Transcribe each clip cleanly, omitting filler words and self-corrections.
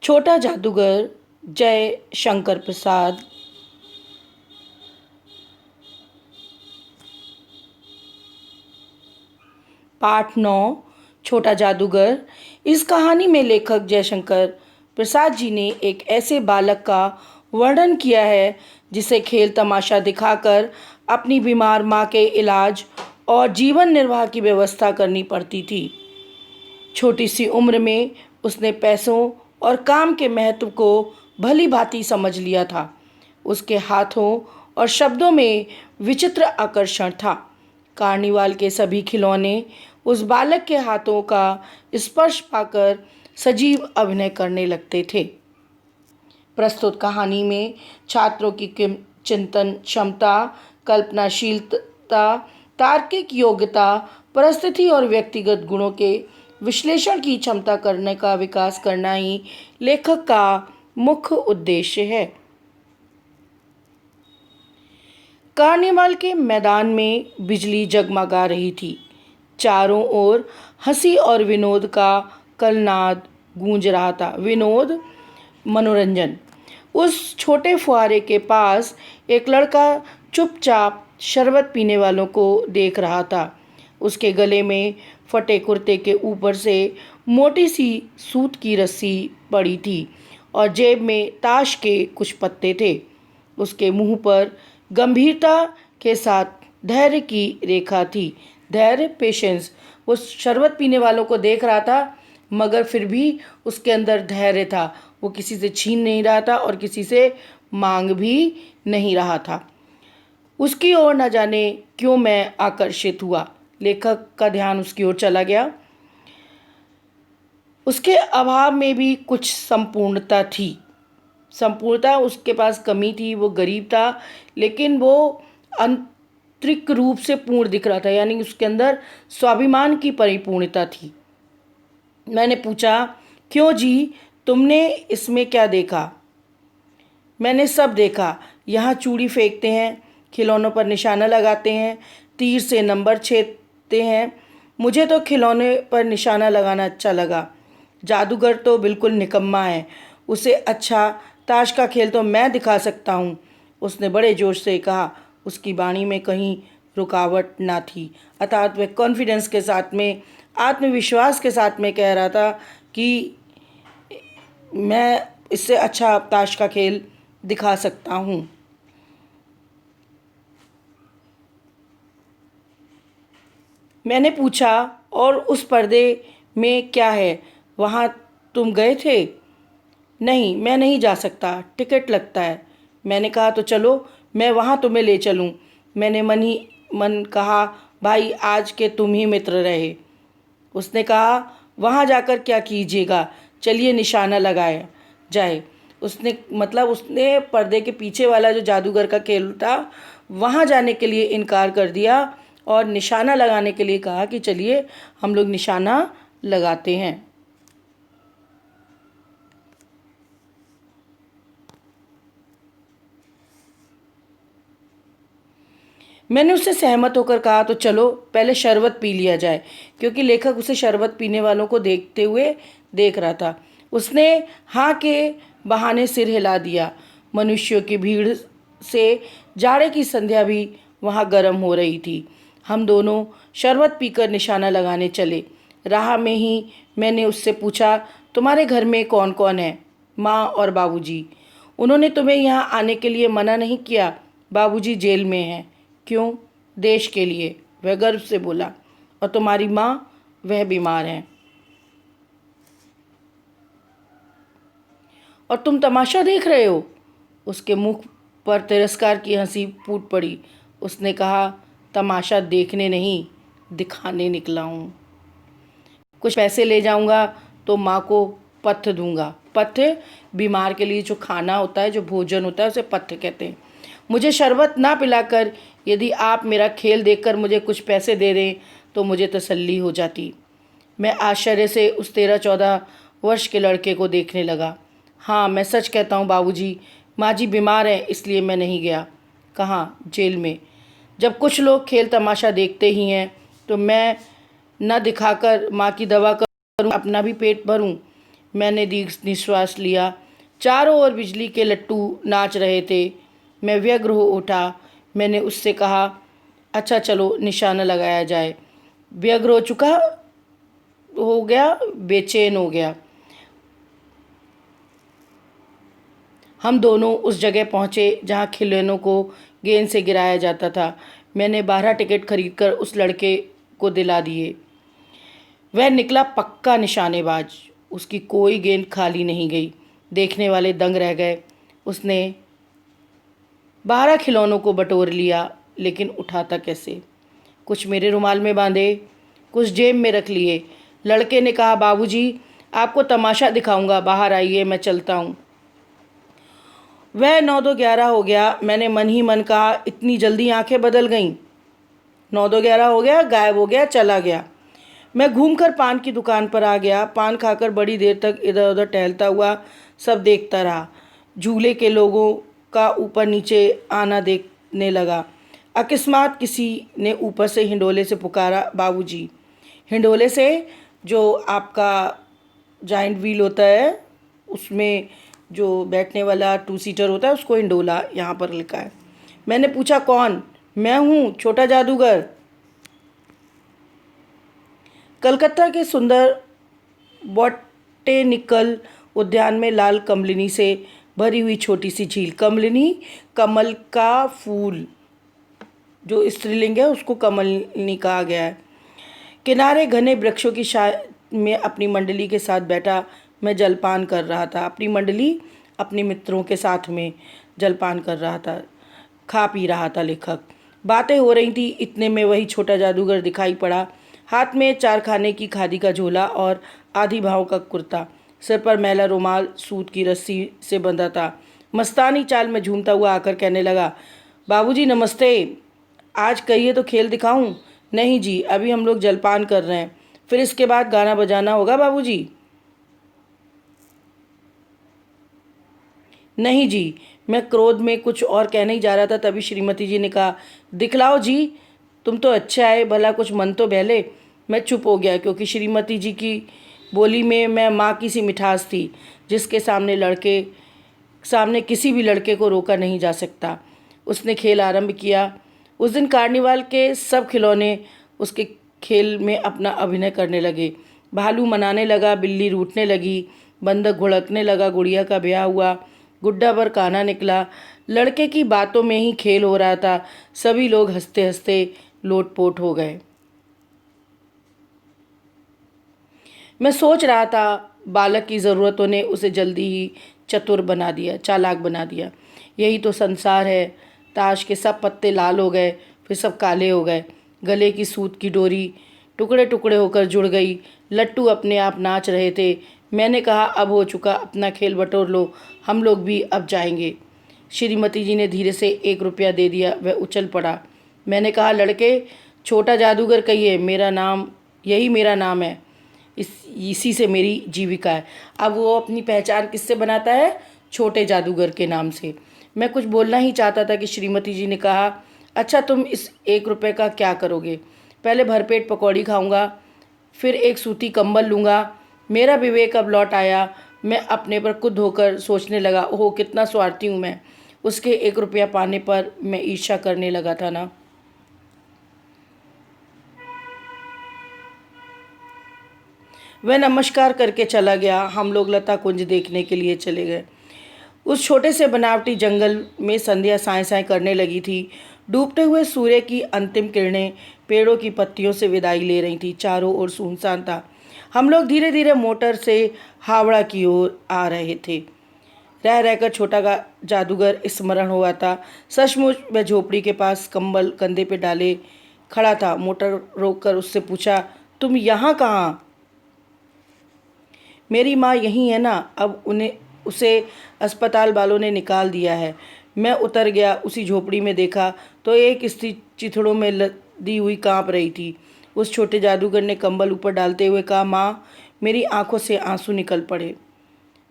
छोटा जादूगर जय शंकर प्रसाद। पाठ 9 छोटा जादूगर। इस कहानी में लेखक जयशंकर प्रसाद जी ने एक ऐसे बालक का वर्णन किया है जिसे खेल तमाशा दिखाकर अपनी बीमार माँ के इलाज और जीवन निर्वाह की व्यवस्था करनी पड़ती थी। छोटी सी उम्र में उसने पैसों और काम के महत्व को भली भांति समझ लिया था। उसके हाथों और शब्दों में विचित्र आकर्षण था। कार्निवाल के सभी खिलौने उस बालक के हाथों का स्पर्श पाकर सजीव अभिनय करने लगते थे। प्रस्तुत कहानी में छात्रों की चिंतन क्षमता, कल्पनाशीलता, तार्किक योग्यता, परिस्थिति और व्यक्तिगत गुणों के विश्लेषण की क्षमता करने का विकास करना ही लेखक का मुख्य उद्देश्य है। कार्निवाल के मैदान में बिजली जगमगा रही थी। चारों ओर हंसी और विनोद का कलनाद गूंज रहा था। विनोद, मनोरंजन। उस छोटे फुहारे के पास एक लड़का चुपचाप शरबत पीने वालों को देख रहा था। उसके गले में फटे कुर्ते के ऊपर से मोटी सी सूत की रस्सी पड़ी थी और जेब में ताश के कुछ पत्ते थे। उसके मुंह पर गंभीरता के साथ धैर्य की रेखा थी। धैर्य, पेशेंस। वो शरबत पीने वालों को देख रहा था मगर फिर भी उसके अंदर धैर्य था। वो किसी से छीन नहीं रहा था और किसी से मांग भी नहीं रहा था। उसकी ओर न जाने क्यों मैं आकर्षित हुआ। लेखक का ध्यान उसकी ओर चला गया। उसके अभाव में भी कुछ संपूर्णता थी। संपूर्णता उसके पास कमी थी। वो गरीब था लेकिन वो आंतरिक रूप से पूर्ण दिख रहा था, यानी उसके अंदर स्वाभिमान की परिपूर्णता थी। मैंने पूछा, क्यों जी, तुमने इसमें क्या देखा? मैंने सब देखा। यहाँ चूड़ी फेंकते हैं, खिलौनों पर निशाना लगाते हैं, तीर से नंबर छेदते हैं। मुझे तो खिलौने पर निशाना लगाना अच्छा लगा। जादूगर तो बिल्कुल निकम्मा है। उसे अच्छा ताश का खेल तो मैं दिखा सकता हूँ, उसने बड़े जोश से कहा। उसकी वाणी में कहीं रुकावट ना थी, अर्थात वह कॉन्फिडेंस के साथ में, आत्मविश्वास के साथ में कह रहा था कि मैं इससे अच्छा ताश का खेल दिखा सकता हूँ। मैंने पूछा, और उस पर्दे में क्या है? वहाँ तुम गए थे? नहीं, मैं नहीं जा सकता, टिकट लगता है। मैंने कहा, तो चलो, मैं वहाँ तुम्हें ले चलूँ। मैंने मन ही मन कहा, भाई आज के तुम ही मित्र रहे। उसने कहा, वहाँ जाकर क्या कीजिएगा, चलिए निशाना लगाया जाए। उसने पर्दे के पीछे वाला जो जादूगर का खेल था वहाँ जाने के लिए इनकार कर दिया और निशाना लगाने के लिए कहा कि चलिए हम लोग निशाना लगाते हैं। मैंने उससे सहमत होकर कहा, तो चलो पहले शरबत पी लिया जाए, क्योंकि लेखक उसे शरबत पीने वालों को देखते हुए देख रहा था। उसने हाँ के बहाने सिर हिला दिया। मनुष्यों की भीड़ से जाड़े की संध्या भी वहाँ गर्म हो रही थी। हम दोनों शरबत पीकर निशाना लगाने चले। राह में ही मैंने उससे पूछा, तुम्हारे घर में कौन कौन है? माँ और बाबूजी। उन्होंने तुम्हें यहाँ आने के लिए मना नहीं किया? बाबूजी जेल में हैं। क्यों? देश के लिए, वह गर्व से बोला। और तुम्हारी माँ? वह बीमार है। और तुम तमाशा देख रहे हो? उसके मुख पर तिरस्कार की हंसी फूट पड़ी। उसने कहा, तमाशा देखने नहीं, दिखाने निकला हूँ। कुछ पैसे ले जाऊंगा तो माँ को पथ्य दूंगा। पथ्य? बीमार के लिए जो खाना होता है, जो भोजन होता है, उसे पथ्य कहते हैं। मुझे शरबत ना पिलाकर यदि आप मेरा खेल देखकर मुझे कुछ पैसे दे दें तो मुझे तसल्ली हो जाती। मैं आश्चर्य से उस 13-14 वर्ष के लड़के को देखने लगा। हाँ, मैं सच कहता हूँ बाबूजी, माँ जी बीमार है, इसलिए मैं नहीं गया। कहाँ? जेल में। जब कुछ लोग खेल तमाशा देखते ही हैं तो मैं न दिखाकर माँ की दवा करूँ, अपना भी पेट भरूँ। मैंने दीर्घ निश्वास लिया। चारों ओर बिजली के लट्टू नाच रहे थे। मैं व्यग्र हो उठा। मैंने उससे कहा, अच्छा चलो निशाना लगाया जाए। व्यग्र हो चुका हो गया, बेचैन हो गया। हम दोनों उस जगह पहुँचे जहाँ खिलौनों को गेंद से गिराया जाता था। मैंने 12 टिकट खरीदकर उस लड़के को दिला दिए। वह निकला पक्का निशानेबाज। उसकी कोई गेंद खाली नहीं गई। देखने वाले दंग रह गए। उसने 12 खिलौनों को बटोर लिया, लेकिन उठाता कैसे? कुछ मेरे रुमाल में बांधे, कुछ जेब में रख लिए। लड़के ने कहा, बाबूजी आपको तमाशा दिखाऊंगा, बाहर आइए, मैं चलता हूँ। वह 9-2-11 हो गया। मैंने मन ही मन कहा, इतनी जल्दी आंखें बदल गईं? 9-2-11 हो गया, गायब हो गया, चला गया। मैं घूमकर पान की दुकान पर आ गया। पान खाकर बड़ी देर तक इधर उधर टहलता हुआ सब देखता रहा। झूले के लोगों का ऊपर नीचे आना देखने लगा। अकस्मात किसी ने ऊपर से हिंडोले से पुकारा, बाबूजी। हिंडोले से, जो आपका जाइंट व्हील होता है, उसमें जो बैठने वाला 2 सीटर होता है, उसको हिंडोला यहाँ पर लिखा है। मैंने पूछा, कौन? मैं हूँ, छोटा जादूगर। कलकत्ता के सुंदर बॉटेनिकल उद्यान में लाल कमलिनी से भरी हुई छोटी सी झील। कमलिनी कमल का फूल, जो स्त्रीलिंग है उसको कमलिनी कहा गया है। किनारे घने वृक्षों की छाया में अपनी मंडली के साथ बैठा मैं जलपान कर रहा था। अपनी मंडली, अपने मित्रों के साथ में जलपान कर रहा था, खा पी रहा था लेखक। बातें हो रही थी, इतने में वही छोटा जादूगर दिखाई पड़ा। हाथ में 4 खाने की खादी का झोला और आधी भाव का कुर्ता, सिर पर मैला रुमाल सूत की रस्सी से बंधा था। मस्तानी चाल में झूमता हुआ आकर कहने लगा, बाबूजी नमस्ते, आज कहिए तो खेल दिखाऊं? नहीं जी, अभी हम लोग जलपान कर रहे हैं, फिर इसके बाद गाना बजाना होगा बाबूजी। नहीं जी। मैं क्रोध में कुछ और कहने ही जा रहा था, तभी श्रीमती जी ने कहा, दिखलाओ जी, तुम तो अच्छे आए, भला कुछ मन तो बहले। मैं चुप हो गया, क्योंकि श्रीमती जी की बोली में मैं माँ की सी मिठास थी, जिसके सामने किसी भी लड़के को रोका नहीं जा सकता। उसने खेल आरंभ किया। उस दिन कार्निवाल के सब खिलौने उसके खेल में अपना अभिनय करने लगे। भालू मनाने लगा, बिल्ली रूठने लगी, बंदर घुड़कने लगा, गुड़िया का ब्याह हुआ, गुड्डा पर कान्हा निकला। लड़के की बातों में ही खेल हो रहा था। सभी लोग हंसते हंसते लोटपोट हो गए। मैं सोच रहा था, बालक की ज़रूरतों ने उसे जल्दी ही चतुर बना दिया, चालाक बना दिया। यही तो संसार है। ताश के सब पत्ते लाल हो गए, फिर सब काले हो गए। गले की सूत की डोरी टुकड़े टुकड़े होकर जुड़ गई। लट्टू अपने आप नाच रहे थे। मैंने कहा, अब हो चुका, अपना खेल बटोर लो, हम लोग भी अब जाएंगे। श्रीमती जी ने धीरे से 1 रुपया दे दिया। वह उछल पड़ा। मैंने कहा, लड़के, छोटा जादूगर कहिए, यही मेरा नाम है, इसी से मेरी जीविका है। अब वो अपनी पहचान किससे बनाता है? छोटे जादूगर के नाम से। मैं कुछ बोलना ही चाहता था कि श्रीमती जी ने कहा, अच्छा तुम इस 1 रुपये का क्या करोगे? पहले भरपेट पकौड़ी खाऊंगा, फिर एक सूती कंबल लूँगा। मेरा विवेक अब लौट आया। मैं अपने पर खुद होकर सोचने लगा, ओह कितना स्वार्थी हूँ मैं। उसके 1 रुपया पाने पर मैं ईर्ष्या करने लगा था ना। वह नमस्कार करके चला गया। हम लोग लता कुंज देखने के लिए चले गए। उस छोटे से बनावटी जंगल में संध्या साए साए करने लगी थी। डूबते हुए सूर्य की अंतिम किरणें पेड़ों की पत्तियों से विदाई ले रही थी। चारों ओर सुनसान था। हम लोग धीरे धीरे मोटर से हावड़ा की ओर आ रहे थे। रह रहकर छोटा जादूगर स्मरण हुआ था। सचमुच वह झोपड़ी के पास कंबल कंधे पे डाले खड़ा था। मोटर रोककर उससे पूछा, तुम यहाँ कहाँ? मेरी माँ यहीं है ना। अब उसे अस्पताल वालों ने निकाल दिया है। मैं उतर गया। उसी झोपड़ी में देखा तो एक स्त्री चिथड़ों में लदी हुई कांप रही थी। उस छोटे जादूगर ने कंबल ऊपर डालते हुए कहा, माँ। मेरी आंखों से आंसू निकल पड़े।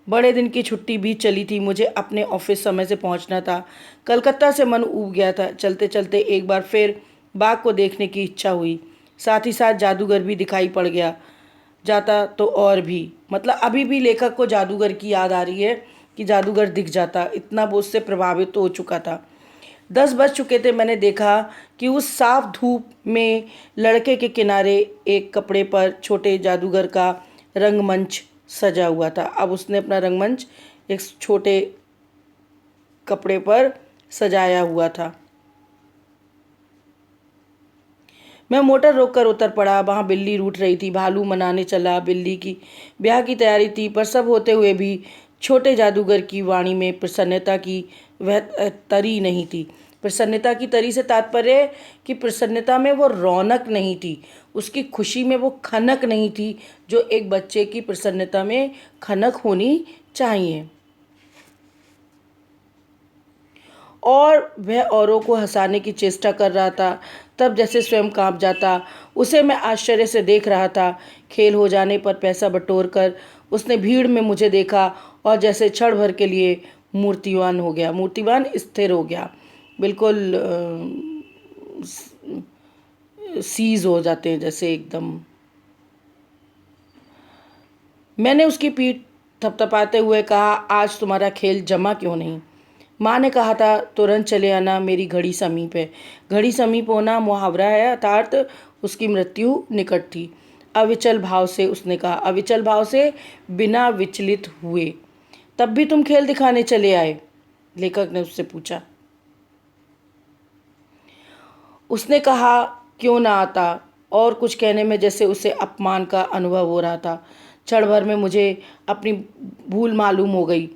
बड़े दिन की छुट्टी भी चली थी। मुझे अपने ऑफिस समय से पहुंचना था। कलकत्ता से मन ऊब गया था। चलते चलते एक बार फिर बाग को देखने की इच्छा हुई। साथ ही साथ जादूगर भी दिखाई पड़ गया। जाता तो और भी, मतलब अभी भी लेखक को जादूगर की याद आ रही है कि जादूगर दिख जाता, इतना वो उससे प्रभावित हो चुका था। 10 बज चुके थे। मैंने देखा कि उस साफ धूप में लड़के के किनारे एक कपड़े पर छोटे जादूगर का रंगमंच सजा हुआ था। अब उसने अपना रंगमंच एक छोटे कपड़े पर सजाया हुआ था। मैं मोटर रोककर उतर पड़ा। वहाँ बिल्ली रूठ रही थी। भालू मनाने चला। बिल्ली की ब्याह की तैयारी थी, पर सब होते हुए भी छोटे जादूगर की वाणी में प्रसन्नता की वह तरी नहीं थी। प्रसन्नता की तरी से तात्पर्य कि प्रसन्नता में वो रौनक नहीं थी, उसकी खुशी में वो खनक नहीं थी, जो एक बच्चे की प्रसन्नता में खनक होनी चाहिए। और वह औरों को हंसाने की चेष्टा कर रहा था, तब जैसे स्वयं कांप जाता। उसे मैं आश्चर्य से देख रहा था। खेल हो जाने पर पैसा बटोर कर उसने भीड़ में मुझे देखा और जैसे क्षण भर के लिए मूर्तिवान हो गया, मूर्तिवान स्थिर हो गया। बिल्कुल सीज हो जाते हैं जैसे एकदम। मैंने उसकी पीठ थपथपाते हुए कहा, आज तुम्हारा खेल जमा क्यों नहीं? माँ ने कहा था तुरंत चले आना, मेरी घड़ी समीप है। घड़ी समीप होना मुहावरा है, अर्थात उसकी मृत्यु निकट थी। अविचल भाव से उसने कहा, अविचल भाव से बिना विचलित हुए। तब भी तुम खेल दिखाने चले आए? लेखक ने उससे पूछा। उसने कहा, क्यों ना आता। और कुछ कहने में जैसे उसे अपमान का अनुभव हो रहा था। क्षण भर में मुझे अपनी भूल मालूम हो गई।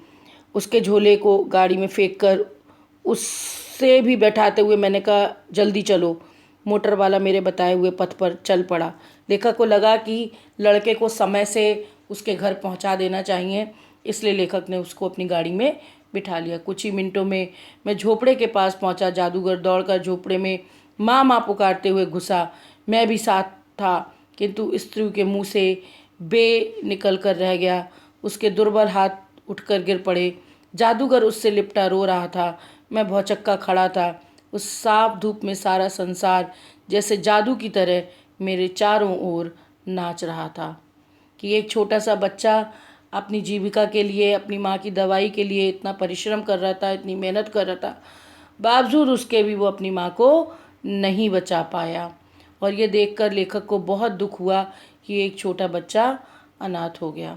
उसके झोले को गाड़ी में फेंक कर उससे भी बैठाते हुए मैंने कहा, जल्दी चलो। मोटर वाला मेरे बताए हुए पथ पर चल पड़ा। लेखक को लगा कि लड़के को समय से उसके घर पहुंचा देना चाहिए, इसलिए लेखक ने उसको अपनी गाड़ी में बिठा लिया। कुछ ही मिनटों में मैं झोपड़े के पास पहुंचा। जादूगर दौड़कर झोपड़े में माँ माँ पुकारते हुए घुसा। मैं भी साथ था, किंतु स्त्री के मुंह से बे निकल कर रह गया। उसके दुर्बल हाथ उठकर गिर पड़े। जादूगर उससे लिपटा रो रहा था। मैं भौचक्का खड़ा था। उस साफ धूप में सारा संसार जैसे जादू की तरह मेरे चारों ओर नाच रहा था। कि एक छोटा सा बच्चा अपनी जीविका के लिए, अपनी माँ की दवाई के लिए इतना परिश्रम कर रहा था, इतनी मेहनत कर रहा था, बावजूद उसके भी वो अपनी माँ को नहीं बचा पाया। और ये देखकर लेखक को बहुत दुख हुआ कि एक छोटा बच्चा अनाथ हो गया।